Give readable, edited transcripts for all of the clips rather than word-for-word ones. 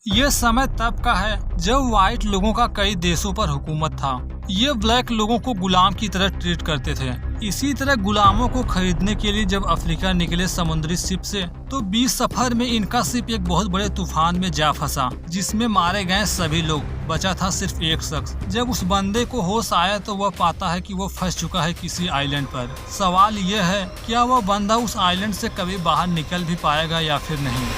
ये समय तब का है जब व्हाइट लोगों का कई देशों पर हुकूमत था। ये ब्लैक लोगों को गुलाम की तरह ट्रीट करते थे। इसी तरह गुलामों को खरीदने के लिए जब अफ्रीका निकले समुद्री शिप से, तो 20 सफर में इनका शिप एक बहुत बड़े तूफान में जा फंसा, जिसमें मारे गए सभी लोग। बचा था सिर्फ एक शख्स। जब उस बंदे को होश आया तो वह पाता है कि वो फंस चुका है किसी आइलैंड पर। सवाल यह है, क्या वह बंदा उस आइलैंड से कभी बाहर निकल भी पाएगा या फिर नहीं।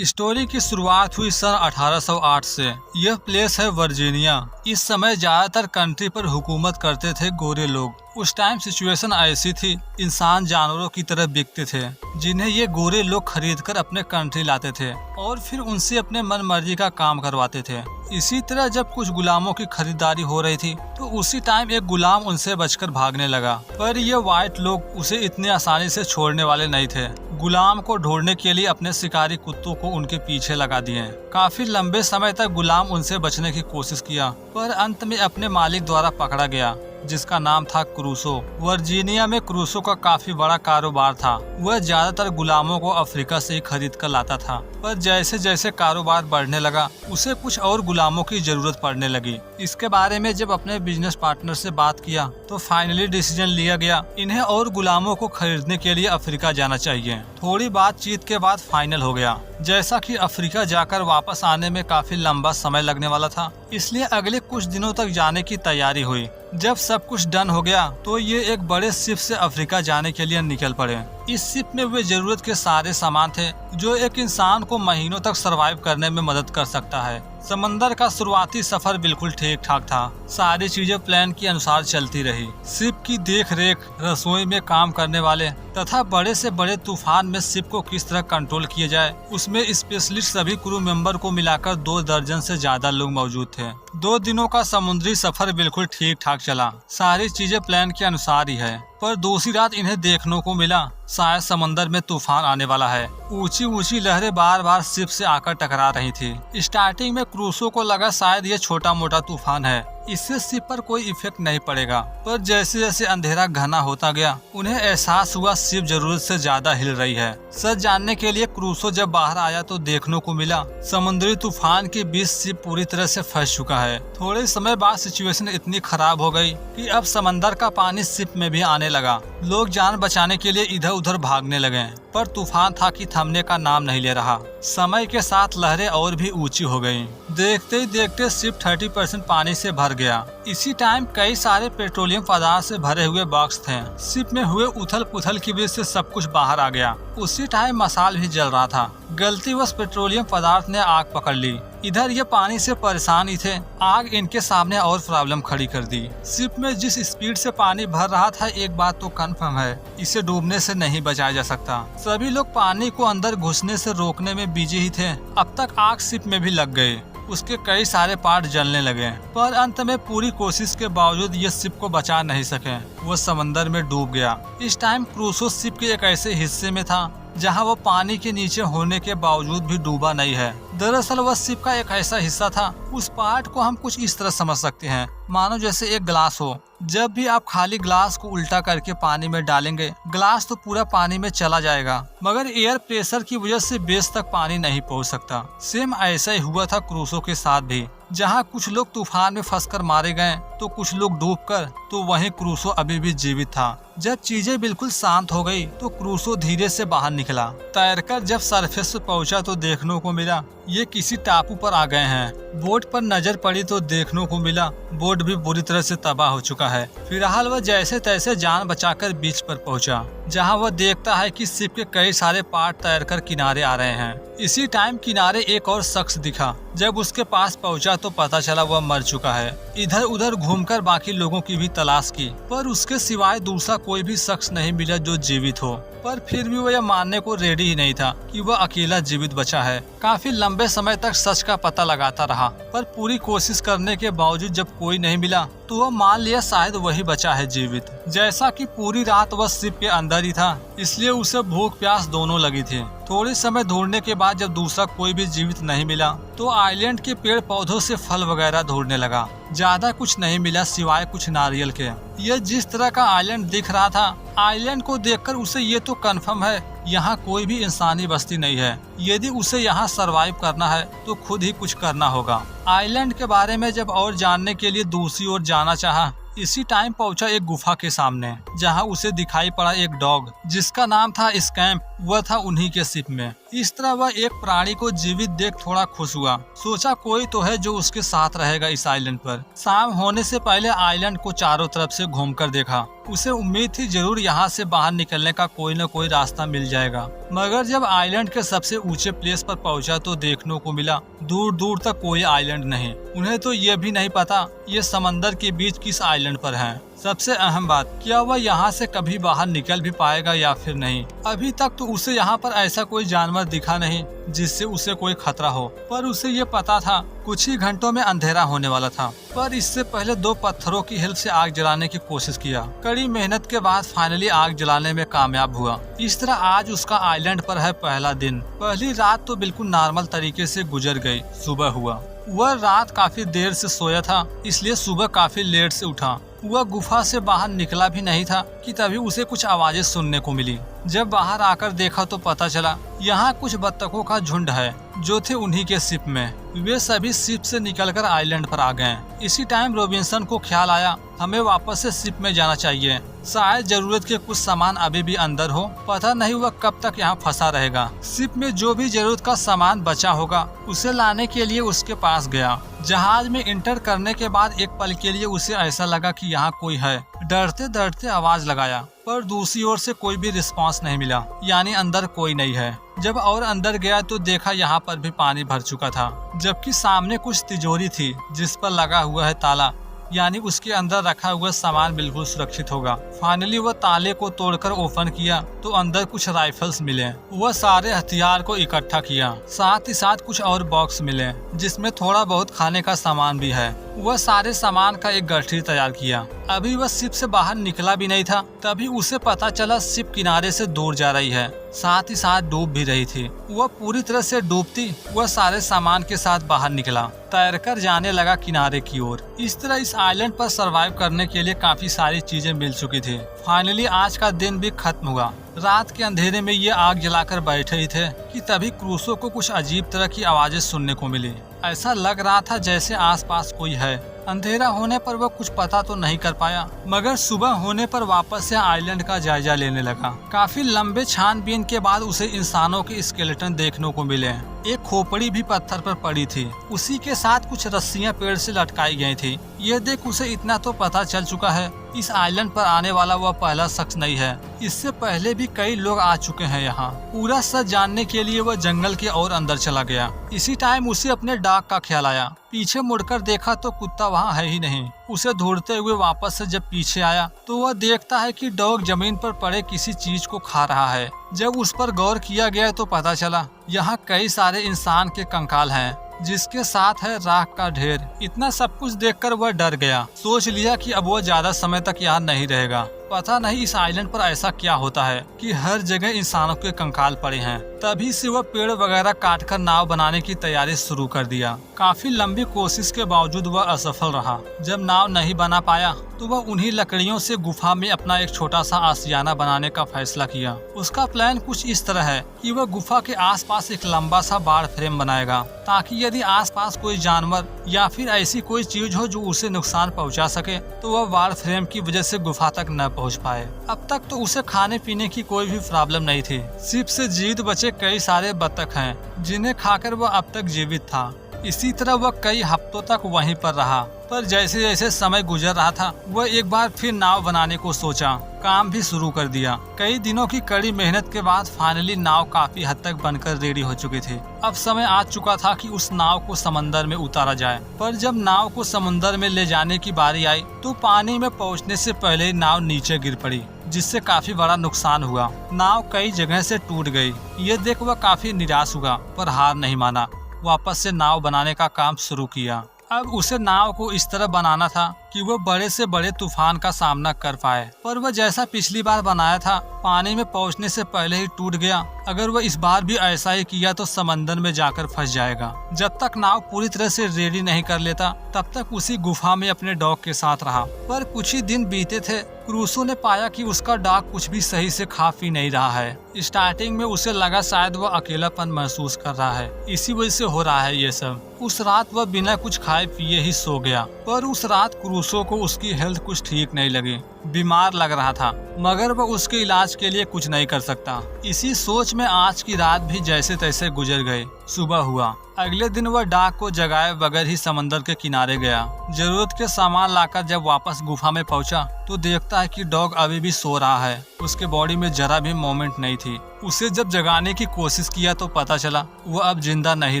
स्टोरी की शुरुआत हुई सन 1808 से। यह प्लेस है वर्जीनिया। इस समय ज्यादातर कंट्री पर हुकूमत करते थे गोरे लोग। उस टाइम सिचुएशन ऐसी थी, इंसान जानवरों की तरह बिकते थे, जिन्हें ये गोरे लोग खरीदकर अपने कंट्री लाते थे और फिर उनसे अपने मन मर्जी का काम करवाते थे। इसी तरह जब कुछ गुलामों की खरीदारी हो रही थी तो उसी टाइम एक गुलाम उनसे बचकर भागने लगा, पर ये व्हाइट लोग उसे इतने आसानी से छोड़ने वाले नहीं थे। गुलाम को ढूंढने के लिए अपने शिकारी कुत्तों को उनके पीछे लगा दिए। काफी लंबे समय तक गुलाम उनसे बचने की कोशिश किया, पर अंत में अपने मालिक द्वारा पकड़ा गया, जिसका नाम था क्रूसो। वर्जीनिया में क्रूसो का काफी बड़ा कारोबार था। वह ज्यादातर गुलामों को अफ्रीका से ही खरीद कर लाता था, पर जैसे जैसे कारोबार बढ़ने लगा उसे कुछ और गुलामों की जरूरत पड़ने लगी। इसके बारे में जब अपने बिजनेस पार्टनर से बात किया तो फाइनली डिसीजन लिया गया, इन्हें और गुलामों को खरीदने के लिए अफ्रीका जाना चाहिए। थोड़ी बातचीत के बाद फाइनल हो गया। जैसा कि अफ्रीका जाकर वापस आने में काफी लंबा समय लगने वाला था, इसलिए अगले कुछ दिनों तक जाने की तैयारी हुई। जब सब कुछ डन हो गया तो ये एक बड़े शिप से अफ्रीका जाने के लिए निकल पड़े। इस शिप में वे जरूरत के सारे सामान थे जो एक इंसान को महीनों तक सरवाइव करने में मदद कर सकता है। समंदर का शुरुआती सफर बिल्कुल ठीक ठाक था। सारी चीजें प्लान के अनुसार चलती रही। शिप की देख रेख, रसोई में काम करने वाले तथा बड़े से बड़े तूफान में शिप को किस तरह कंट्रोल किया जाए, उसमें स्पेशलिस्ट सभी क्रू मेंबर को मिलाकर 2 दर्जन से ज्यादा लोग मौजूद थे। 2 दिनों का समुद्री सफर बिल्कुल ठीक ठाक चला। सारी चीजें प्लान के अनुसार ही है, पर दूसरी रात इन्हें देखने को मिला शायद समंदर में तूफान आने वाला है। ऊंची ऊंची लहरें बार बार शिप से आकर टकरा रही थी। स्टार्टिंग में क्रूसो को लगा शायद ये छोटा मोटा तूफान है, इससे शिप पर कोई इफेक्ट नहीं पड़ेगा, पर जैसे जैसे अंधेरा घना होता गया उन्हें एहसास हुआ शिप जरूरत से ज्यादा हिल रही है। सच जानने के लिए क्रूसो जब बाहर आया तो देखने को मिला समुद्री तूफान के बीच शिप पूरी तरह से फंस चुका है। थोड़े समय बाद सिचुएशन इतनी खराब हो गई कि अब समंदर का पानी शिप में भी आने लगा। लोग जान बचाने के लिए इधर उधर भागने लगे, पर तूफान था कि थमने का नाम नहीं ले रहा। समय के साथ लहरें और भी ऊंची हो गईं। देखते ही देखते शिप 30% पानी से भर गया। इसी टाइम कई सारे पेट्रोलियम पदार्थ से भरे हुए बॉक्स थे। शिप में हुए उथल पुथल की वजह से सब कुछ बाहर आ गया। उसी टाइम मसाल भी जल रहा था। गलतीवश पेट्रोलियम पदार्थ ने आग पकड़ ली। इधर ये पानी से परेशान ही थे, आग इनके सामने और प्रॉब्लम खड़ी कर दी। शिप में जिस स्पीड से पानी भर रहा था, एक बात तो कंफर्म है, इसे डूबने से नहीं बचाया जा सकता। सभी लोग पानी को अंदर घुसने से रोकने में बिजी ही थे। अब तक आग शिप में भी लग गई, उसके कई सारे पार्ट जलने लगे, पर अंत में पूरी कोशिश के बावजूद ये शिप को बचा नहीं सके। वो समंदर में डूब गया। इस टाइम क्रूसो शिप के एक ऐसे हिस्से में था जहां वो पानी के नीचे होने के बावजूद भी डूबा नहीं है। दरअसल वह शिप का एक ऐसा हिस्सा था, उस पार्ट को हम कुछ इस तरह समझ सकते हैं, मानो जैसे एक ग्लास हो। जब भी आप खाली ग्लास को उल्टा करके पानी में डालेंगे, ग्लास तो पूरा पानी में चला जाएगा, मगर एयर प्रेशर की वजह से बेस तक पानी नहीं पहुंच सकता। सेम ऐसा ही हुआ था क्रूसो के साथ भी। जहां कुछ लोग तूफान में फंसकर मारे गए तो कुछ लोग डूबकर, तो वहीं क्रूसो अभी भी जीवित था। जब चीजें बिल्कुल शांत हो गई तो क्रूसो धीरे से बाहर निकला। तैरकर जब सरफेस पे पहुंचा तो देखने को मिला ये किसी टापू पर आ गए हैं। बोट पर नजर पड़ी तो देखने को मिला बोट भी बुरी तरह से तबाह हो चुका है। फिलहाल वह जैसे तैसे जान बचाकर बीच पर पहुंचा, जहां वह देखता है कि शिप के कई सारे पार्ट तैरकर किनारे आ रहे हैं। इसी टाइम किनारे एक और शख्स दिखा। जब उसके पास पहुंचा तो पता चला वह मर चुका है। इधर उधर घूमकर बाकी लोगों की भी तलाश की, पर उसके सिवाय दूसरा कोई भी शख्स नहीं मिला जो जीवित हो। पर फिर भी वह यह मानने को रेडी ही नहीं था कि वह अकेला जीवित बचा है। काफी लंबे समय तक सच का पता लगाता रहा, पर पूरी कोशिश करने के बावजूद जब कोई नहीं मिला तो वह मान लिया शायद वही बचा है जीवित। जैसा कि पूरी रात वह शिप के अंदर ही था, इसलिए उसे भूख प्यास दोनों लगी थी। थोड़े समय ढूंढने के बाद जब दूसरा कोई भी जीवित नहीं मिला तो आइलैंड के पेड़ पौधों से फल वगैरह ढूंढने लगा। ज्यादा कुछ नहीं मिला सिवाय कुछ नारियल के। यह जिस तरह का आइलैंड दिख रहा था, आइलैंड को देखकर उसे ये तो कंफर्म है यहाँ कोई भी इंसानी बस्ती नहीं है। यदि उसे यहाँ सरवाइव करना है तो खुद ही कुछ करना होगा। आइलैंड के बारे में जब और जानने के लिए दूसरी ओर जाना चाहा, इसी टाइम पहुंचा एक गुफा के सामने, जहां उसे दिखाई पड़ा एक डॉग जिसका नाम था स्कैम्प। वह था उन्हीं के शिप में। इस तरह वह एक प्राणी को जीवित देख थोड़ा खुश हुआ। सोचा कोई तो है जो उसके साथ रहेगा इस आइलैंड पर। शाम होने से पहले आइलैंड को चारों तरफ से घूमकर देखा। उसे उम्मीद थी जरूर यहाँ से बाहर निकलने का कोई न कोई रास्ता मिल जाएगा। मगर जब आइलैंड के सबसे ऊंचे प्लेस पर पहुंचा तो देखने को मिला दूर दूर तक कोई आइलैंड नहीं। उन्हें तो ये भी नहीं पता ये समंदर के बीच किस आइलैंड पर है। सबसे अहम बात, क्या वह यहाँ से कभी बाहर निकल भी पाएगा या फिर नहीं। अभी तक तो उसे यहाँ पर ऐसा कोई जानवर दिखा नहीं जिससे उसे कोई खतरा हो, पर उसे ये पता था कुछ ही घंटों में अंधेरा होने वाला था। पर इससे पहले 2 पत्थरों की हेल्प से आग जलाने की कोशिश किया। कड़ी मेहनत के बाद फाइनली आग जलाने में कामयाब हुआ। इस तरह आज उसका आइलैंड पर है पहला दिन। पहली रात तो बिल्कुल नॉर्मल तरीके से गुजर गई। सुबह हुआ। वह रात काफी देर से सोया था, इसलिए सुबह काफी लेट से उठा। वह गुफा से बाहर निकला भी नहीं था कि तभी उसे कुछ आवाजें सुनने को मिली। जब बाहर आकर देखा तो पता चला यहाँ कुछ बत्तखों का झुंड है जो थे उन्हीं के शिप में। वे सभी शिप से निकलकर आइलैंड पर आ गए। इसी टाइम रॉबिन्सन को ख्याल आया हमें वापस से शिप में जाना चाहिए। शायद जरूरत के कुछ सामान अभी भी अंदर हो। पता नहीं वह कब तक यहाँ फंसा रहेगा। शिप में जो भी जरूरत का सामान बचा होगा उसे लाने के लिए उसके पास गया। जहाज में इंटर करने के बाद एक पल के लिए उसे ऐसा लगा कि यहाँ कोई है। डरते डरते आवाज लगाया, पर दूसरी ओर से कोई भी रिस्पांस नहीं मिला, यानी अंदर कोई नहीं है। जब और अंदर गया तो देखा यहाँ पर भी पानी भर चुका था, जबकि सामने कुछ तिजोरी थी जिस पर लगा हुआ है ताला, यानी उसके अंदर रखा हुआ सामान बिल्कुल सुरक्षित होगा। फाइनली वह ताले को तोड़कर ओपन किया तो अंदर कुछ राइफल्स मिले। वह सारे हथियार को इकट्ठा किया। साथ ही साथ कुछ और बॉक्स मिले जिसमें थोड़ा बहुत खाने का सामान भी है। वह सारे सामान का एक गठरी तैयार किया। अभी वह शिप से बाहर निकला भी नहीं था, तभी उसे पता चला शिप किनारे से दूर जा रही है, साथ ही साथ डूब भी रही थी। वह पूरी तरह से डूबती वह सारे सामान के साथ बाहर निकला, तैरकर जाने लगा किनारे की ओर। इस तरह इस आइलैंड पर सरवाइव करने के लिए काफी सारी चीजें मिल चुकी थी। फाइनली आज का दिन भी खत्म हुआ। रात के अंधेरे में ये आग जलाकर बैठे ही थे कि तभी क्रूसो को कुछ अजीब तरह की आवाजें सुनने को मिली। ऐसा लग रहा था जैसे आसपास कोई है। अंधेरा होने पर वह कुछ पता तो नहीं कर पाया, मगर सुबह होने पर वापस से आइलैंड का जायजा लेने लगा। काफी लंबे छानबीन के बाद उसे इंसानों के स्केलेटन देखने को मिले। एक खोपड़ी भी पत्थर पर पड़ी थी। उसी के साथ कुछ रस्सियां पेड़ से लटकाई गई थी। यह देख उसे इतना तो पता चल चुका है इस आइलैंड पर आने वाला वह पहला शख्स नहीं है। इससे पहले भी कई लोग आ चुके हैं यहाँ। पूरा सच जानने के लिए वह जंगल के और अंदर चला गया। इसी टाइम उसे अपने डॉग का ख्याल आया। पीछे मुड़कर देखा तो कुत्ता वहाँ है ही नहीं। उसे ढूंढते हुए वापस से जब पीछे आया तो वह देखता है कि डॉग जमीन पर पड़े किसी चीज को खा रहा है। जब उस पर गौर किया गया तो पता चला यहाँ कई सारे इंसान के कंकाल हैं, जिसके साथ है राख का ढेर। इतना सब कुछ देखकर वह डर गया। सोच लिया कि अब वह ज्यादा समय तक यहाँ नहीं रहेगा। पता नहीं इस आइलैंड पर ऐसा क्या होता है कि हर जगह इंसानों के कंकाल पड़े हैं। तभी से वह पेड़ वगैरह काटकर नाव बनाने की तैयारी शुरू कर दिया। काफी लंबी कोशिश के बावजूद वह असफल रहा। जब नाव नहीं बना पाया तो वह उन्हीं लकड़ियों से गुफा में अपना एक छोटा सा आशियाना बनाने का फैसला किया। उसका प्लान कुछ इस तरह है कि वह गुफा के आसपास एक लंबा सा बाड़ फ्रेम बनाएगा, ताकि यदि आसपास कोई जानवर या फिर ऐसी कोई चीज हो जो उसे नुकसान पहुंचा सके तो वह बाड़ फ्रेम की वजह से गुफा तक न पहुंच पाए। अब तक तो उसे खाने पीने की कोई भी प्रॉब्लम नहीं थी। शिप से जीवित बचे कई सारे बतख हैं जिन्हें खाकर वह अब तक जीवित था। इसी तरह वह कई हफ्तों तक वहीं पर रहा। पर जैसे जैसे समय गुजर रहा था वह एक बार फिर नाव बनाने को सोचा। काम भी शुरू कर दिया। कई दिनों की कड़ी मेहनत के बाद फाइनली नाव काफी हद तक बनकर रेडी हो चुकी थी। अब समय आ चुका था कि उस नाव को समंदर में उतारा जाए। पर जब नाव को समंदर में ले जाने की बारी आई तो पानी में पहुंचने से पहले ही नाव नीचे गिर पड़ी, जिससे काफी बड़ा नुकसान हुआ। नाव कई जगह से टूट गई। ये देख वह काफी निराश हुआ, पर हार नहीं माना। वापस से नाव बनाने का काम शुरू किया। अब उसे नाव को इस तरह बनाना था कि वह बड़े से बड़े तूफान का सामना कर पाए, पर वह जैसा पिछली बार बनाया था पानी में पहुंचने से पहले ही टूट गया। अगर वह इस बार भी ऐसा ही किया तो समंदर में जाकर फंस जाएगा। जब तक नाव पूरी तरह से रेडी नहीं कर लेता तब तक उसी गुफा में अपने डॉग के साथ रहा। पर कुछ ही दिन बीते थे, क्रूसो ने पाया कि उसका डॉग कुछ भी सही से खा पी नहीं रहा है। स्टार्टिंग में उसे लगा शायद वह अकेलापन महसूस कर रहा है, इसी वजह से हो रहा है ये सब। उस रात वह बिना कुछ खाए पिए ही सो गया। पर उस रात क्रूसो को उसकी हेल्थ कुछ ठीक नहीं लगी, बीमार लग रहा था, मगर वह उसके इलाज के लिए कुछ नहीं कर सकता। इसी सोच में आज की रात भी जैसे तैसे गुजर गई। सुबह हुआ, अगले दिन वह डॉग को जगाए बगैर ही समंदर के किनारे गया। जरूरत के सामान लाकर जब वापस गुफा में पहुंचा तो देखता है कि डॉग अभी भी सो रहा है। उसके बॉडी में जरा भी मूवमेंट नहीं थी। उसे जब जगाने की कोशिश किया तो पता चला वह अब जिंदा नहीं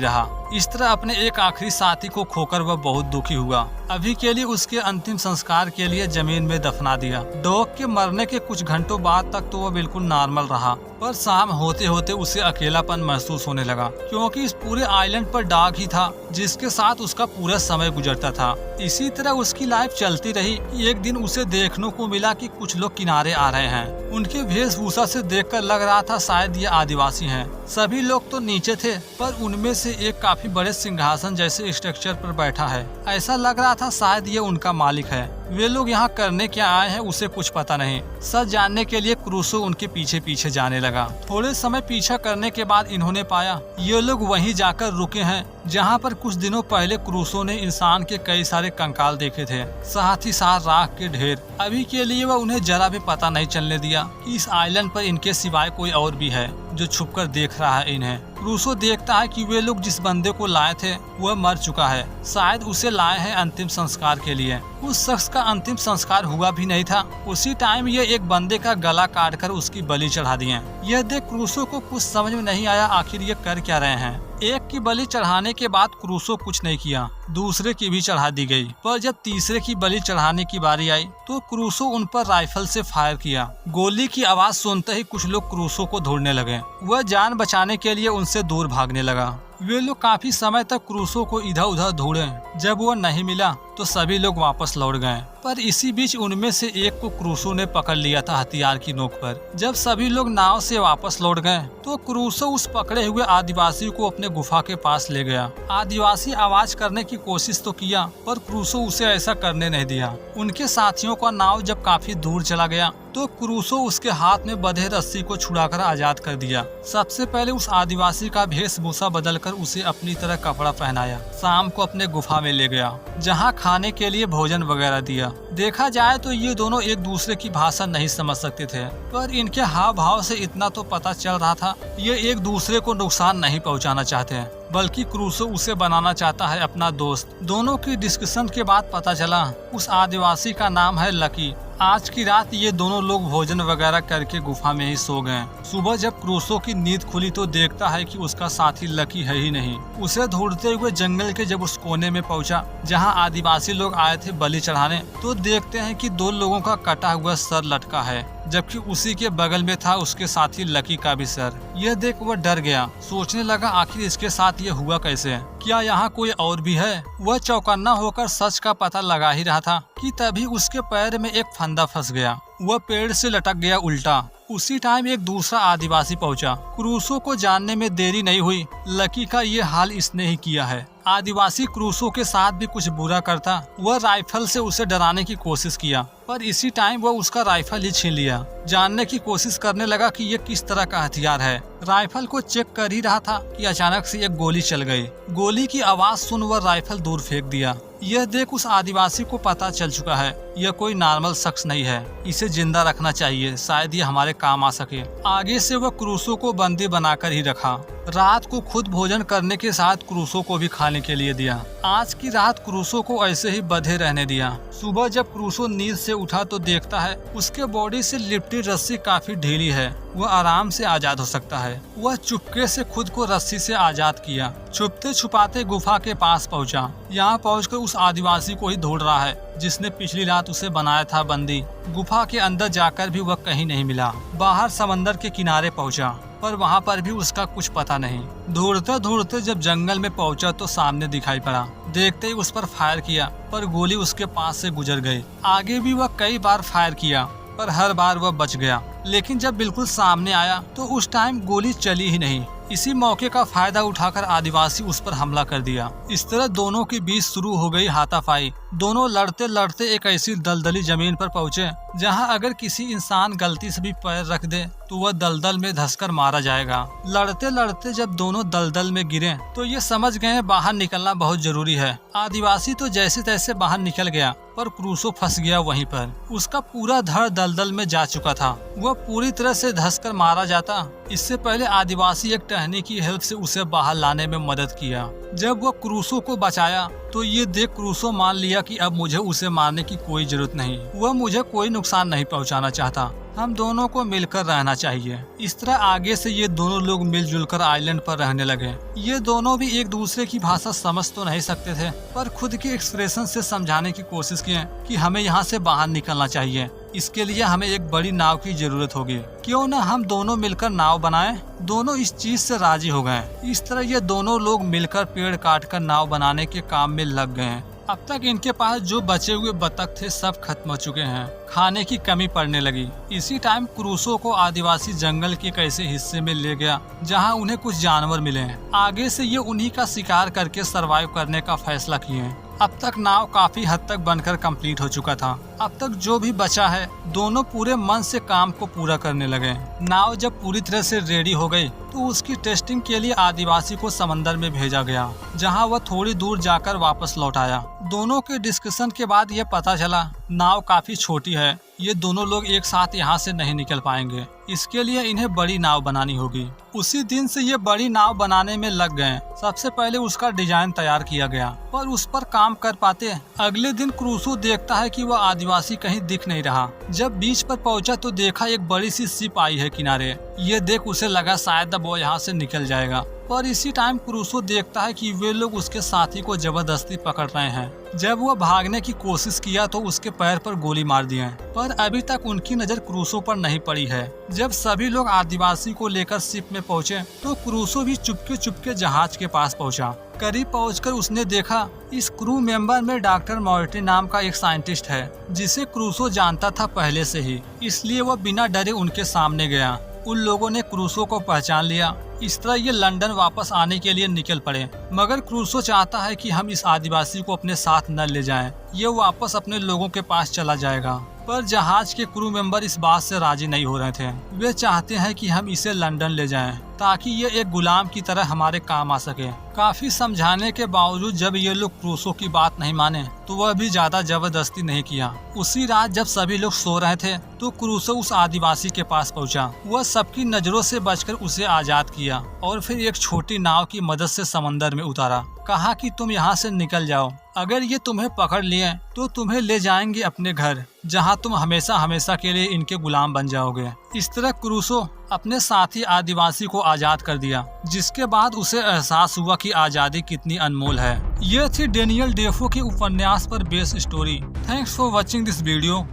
रहा। इस तरह अपने एक आखिरी साथी को खोकर वह बहुत दुखी हुआ। अभी के लिए उसके अंतिम संस्कार के लिए जमीन में दफना दिया। डॉग के मरने के कुछ घंटों बाद तक तो वह बिल्कुल नॉर्मल रहा, पर शाम होते होते उसे अकेलापन महसूस होने लगा, क्योंकि इस पूरे आइलैंड पर डॉग ही था जिसके साथ उसका पूरा समय गुजरता था। इसी तरह उसकी लाइफ चलती रही। एक दिन उसे देखने को मिला कि कुछ लोग किनारे आ रहे हैं। उनके वेशभूषा से देखकर लग रहा था शायद ये आदिवासी हैं। सभी लोग तो नीचे थे, पर उनमें से एक काफी बड़े सिंहासन जैसे स्ट्रक्चर पर बैठा है। ऐसा लग रहा था शायद ये उनका मालिक है। वे लोग यहाँ करने क्या आए हैं उसे कुछ पता नहीं। सच जानने के लिए क्रूसो उनके पीछे पीछे जाने लगा। थोड़े समय पीछा करने के बाद इन्होंने पाया ये लोग वहीं जाकर रुके हैं जहाँ पर कुछ दिनों पहले क्रूसो ने इंसान के कई सारे कंकाल देखे थे, साथ ही साथ राख के ढेर। अभी के लिए वह उन्हें जरा भी पता नहीं चलने दिया कि इस आइलैंड पर इनके सिवाय कोई और भी है जो छुपकर देख रहा है इन्हें। क्रूसो देखता है कि वे लोग जिस बंदे को लाए थे वह मर चुका है, शायद उसे लाए हैं अंतिम संस्कार के लिए। उस शख्स का अंतिम संस्कार हुआ भी नहीं था। उसी टाइम ये एक बंदे का गला काटकर उसकी बलि चढ़ा दिए। यह देख क्रूसो को कुछ समझ में नहीं आया आखिर ये कर क्या रहे हैं। एक की बलि चढ़ाने के बाद क्रूसो कुछ नहीं किया, दूसरे की भी चढ़ा दी गई। पर जब तीसरे की बलि चढ़ाने की बारी आई तो क्रूसो उन पर राइफल से फायर किया। गोली की आवाज सुनते ही कुछ लोग क्रूसो को ढूंढने लगे। वह जान बचाने के लिए उनसे दूर भागने लगा। वे लोग काफी समय तक क्रूसो को इधर उधर ढूंढे। जब वो नहीं मिला तो सभी लोग वापस लौट गए। पर इसी बीच उनमें से एक को क्रूसो ने पकड़ लिया था हथियार की नोक पर। जब सभी लोग नाव से वापस लौट गए तो क्रूसो उस पकड़े हुए आदिवासी को अपने गुफा के पास ले गया। आदिवासी आवाज करने की कोशिश तो किया पर क्रूसो उसे ऐसा करने नहीं दिया। उनके साथियों का नाव जब काफी दूर चला गया तो क्रूसो उसके हाथ में बंधे रस्सी को छुड़ाकर आजाद कर दिया। सबसे पहले उस आदिवासी का वेशभूषा बदलकर उसे अपनी तरह कपड़ा पहनाया। शाम को अपने गुफा में ले गया जहां खाने के लिए भोजन वगैरह दिया। देखा जाए तो ये दोनों एक दूसरे की भाषा नहीं समझ सकते थे, पर इनके हाव भाव से इतना तो पता चल रहा था ये एक दूसरे को नुकसान नहीं पहुंचाना चाहते हैं, बल्कि क्रूसो उसे बनाना चाहता है अपना दोस्त। दोनों की डिस्कशन के बाद पता चला उस आदिवासी का नाम है लकी। आज की रात ये दोनों लोग भोजन वगैरह करके गुफा में ही सो गए। सुबह जब क्रूसो की नींद खुली तो देखता है कि उसका साथी लकी है ही नहीं। उसे ढूंढते हुए जंगल के जब उस कोने में पहुंचा जहां आदिवासी लोग आए थे बलि चढ़ाने, तो देखते हैं कि दो लोगों का कटा हुआ सर लटका है, जबकि उसी के बगल में था उसके साथी लकी का भी सर। यह देख वह डर गया, सोचने लगा आखिर इसके साथ ये हुआ कैसे, क्या यहाँ कोई और भी है। वह चौकन्ना होकर सच का पता लगा ही रहा था कि तभी उसके पैर में एक फंदा फंस गया। वह पेड़ से लटक गया उल्टा। उसी टाइम एक दूसरा आदिवासी पहुंचा। क्रूसो को जानने में देरी नहीं हुई, लकी का ये हाल इसने ही किया है। आदिवासी क्रूसो के साथ भी कुछ बुरा करता। वह राइफल से उसे डराने की कोशिश किया, पर इसी टाइम वह उसका राइफल ही छीन लिया। जानने की कोशिश करने लगा कि ये किस तरह का हथियार है। राइफल को चेक कर ही रहा था कि अचानक से एक गोली चल गई। गोली की आवाज सुन वह राइफल दूर फेंक दिया। यह देख उस आदिवासी को पता चल चुका है यह कोई नॉर्मल शख्स नहीं है, इसे जिंदा रखना चाहिए, शायद ये हमारे काम आ सके। आगे से वह क्रूसो को बंदी बनाकर ही रखा। रात को खुद भोजन करने के साथ क्रूसो को भी खाने के लिए दिया। आज की रात क्रूसो को ऐसे ही बंधे रहने दिया। सुबह जब क्रूसो नींद से उठा तो देखता है उसके बॉडी से लिपटी रस्सी काफी ढीली है, वह आराम से आजाद हो सकता है। वह चुपके से खुद को रस्सी से आजाद किया। छुपते छुपाते गुफा के पास पहुंचा। यहाँ पहुंचकर उस आदिवासी को ही ढूंढ रहा है जिसने पिछली रात उसे बनाया था बंदी। गुफा के अंदर जाकर भी वह कहीं नहीं मिला। बाहर समंदर के किनारे पहुंचा। पर वहाँ पर भी उसका कुछ पता नहीं। ढूंढते ढूंढते जब जंगल में पहुंचा तो सामने दिखाई पड़ा। देखते ही उस पर फायर किया पर गोली उसके पास से गुजर गई। आगे भी वह कई बार फायर किया पर हर बार वह बच गया, लेकिन जब बिल्कुल सामने आया तो उस टाइम गोली चली ही नहीं। इसी मौके का फायदा उठाकर आदिवासी उस पर हमला कर दिया। इस तरह दोनों के बीच शुरू हो गई हाथापाई। दोनों लड़ते लड़ते एक ऐसी दलदली जमीन पर पहुंचे जहां अगर किसी इंसान गलती से भी पैर रख दे तो वह दलदल में धंसकर मारा जाएगा। लड़ते लड़ते जब दोनों दलदल में गिरे तो ये समझ गए बाहर निकलना बहुत जरूरी है। आदिवासी तो जैसे तैसे बाहर निकल गया पर क्रूसो फंस गया वहीं पर। उसका पूरा धड़ दलदल में जा चुका था। वह पूरी तरह से धंसकर मारा जाता। इससे पहले आदिवासी एक टहनी की हेल्प से उसे बाहर लाने में मदद किया। जब वह क्रूसो को बचाया तो ये देख क्रूसो मान लिया कि अब मुझे उसे मारने की कोई जरूरत नहीं। वह मुझे कोई नुकसान नहीं पहुंचाना चाहता। हम दोनों को मिलकर रहना चाहिए। इस तरह आगे से ये दोनों लोग मिलजुल कर आइलैंड पर रहने लगे। ये दोनों भी एक दूसरे की भाषा समझ तो नहीं सकते थे पर खुद के एक्सप्रेशन से समझाने की कोशिश किए कि हमें यहाँ से बाहर निकलना चाहिए। इसके लिए हमें एक बड़ी नाव की जरूरत होगी। क्यों न हम दोनों मिलकर नाव बनाएं? दोनों इस चीज से राजी हो गए। इस तरह ये दोनों लोग मिलकर पेड़ काटकर नाव बनाने के काम में लग गए। अब तक इनके पास जो बचे हुए बतख थे सब खत्म हो चुके हैं। खाने की कमी पड़ने लगी। इसी टाइम क्रूसो को आदिवासी जंगल के एक ऐसे हिस्से में ले गया जहां उन्हें कुछ जानवर मिले। आगे से ये उन्हीं का शिकार करके सरवाइव करने का फैसला किए। अब तक नाव काफी हद तक बनकर कंप्लीट हो चुका था। अब तक जो भी बचा है दोनों पूरे मन से काम को पूरा करने लगे। नाव जब पूरी तरह से रेडी हो गई तो उसकी टेस्टिंग के लिए आदिवासी को समंदर में भेजा गया जहां वह थोड़ी दूर जाकर वापस लौट आया। दोनों के डिस्कशन के बाद यह पता चला नाव काफी छोटी है। ये दोनों लोग एक साथ यहाँ से नहीं निकल पाएंगे। इसके लिए इन्हें बड़ी नाव बनानी होगी। उसी दिन से ये बड़ी नाव बनाने में लग गए। सबसे पहले उसका डिजाइन तैयार किया गया पर उस पर काम कर पाते अगले दिन क्रूसो देखता है कि वह आदिवासी कहीं दिख नहीं रहा। जब बीच पर पहुंचा तो देखा एक बड़ी सी शिप आई है किनारे। ये देख उसे लगा शायद अब वो यहाँ से निकल जाएगा पर इसी टाइम क्रूसो देखता है कि वे लोग उसके साथी को जबरदस्ती पकड़ रहे हैं। जब वह भागने की कोशिश किया तो उसके पैर पर गोली मार दिए पर अभी तक उनकी नजर क्रूसो पर नहीं पड़ी है। जब सभी लोग आदिवासी को लेकर शिप में पहुंचे तो क्रूसो भी चुपके चुपके जहाज के पास पहुंचा। करीब पहुंचकर उसने देखा इस क्रू मेंबर में डॉक्टर मॉर्टी नाम का एक साइंटिस्ट है जिसे क्रूसो जानता था पहले से ही। इसलिए वह बिना डरे उनके सामने गया। उन लोगों ने क्रूसो को पहचान लिया। इस तरह ये लंदन वापस आने के लिए निकल पड़े मगर क्रूसो चाहता है कि हम इस आदिवासी को अपने साथ न ले जाएं। ये वापस अपने लोगों के पास चला जाएगा पर जहाज के क्रू मेंबर इस बात से राजी नहीं हो रहे थे। वे चाहते हैं कि हम इसे लंदन ले जाएं ताकि ये एक गुलाम की तरह हमारे काम आ सके। काफी समझाने के बावजूद जब ये लोग क्रूसो की बात नहीं माने तो वह भी ज्यादा जबरदस्ती नहीं किया। उसी रात जब सभी लोग सो रहे थे तो क्रूसो उस आदिवासी के पास पहुंचा। वह सबकी नजरों से बचकर उसे आजाद किया और फिर एक छोटी नाव की मदद से समंदर में उतारा। कहा कि तुम यहाँ से निकल जाओ। अगर ये तुम्हें पकड़ लिए तो तुम्हें ले जाएंगे अपने घर जहाँ तुम हमेशा हमेशा के लिए इनके गुलाम बन जाओगे। इस तरह क्रूसो अपने साथी आदिवासी को आजाद कर दिया जिसके बाद उसे एहसास हुआ कि आजादी कितनी अनमोल है। यह थी डेनियल डेफो के उपन्यास पर based story. Thanks for watching this video.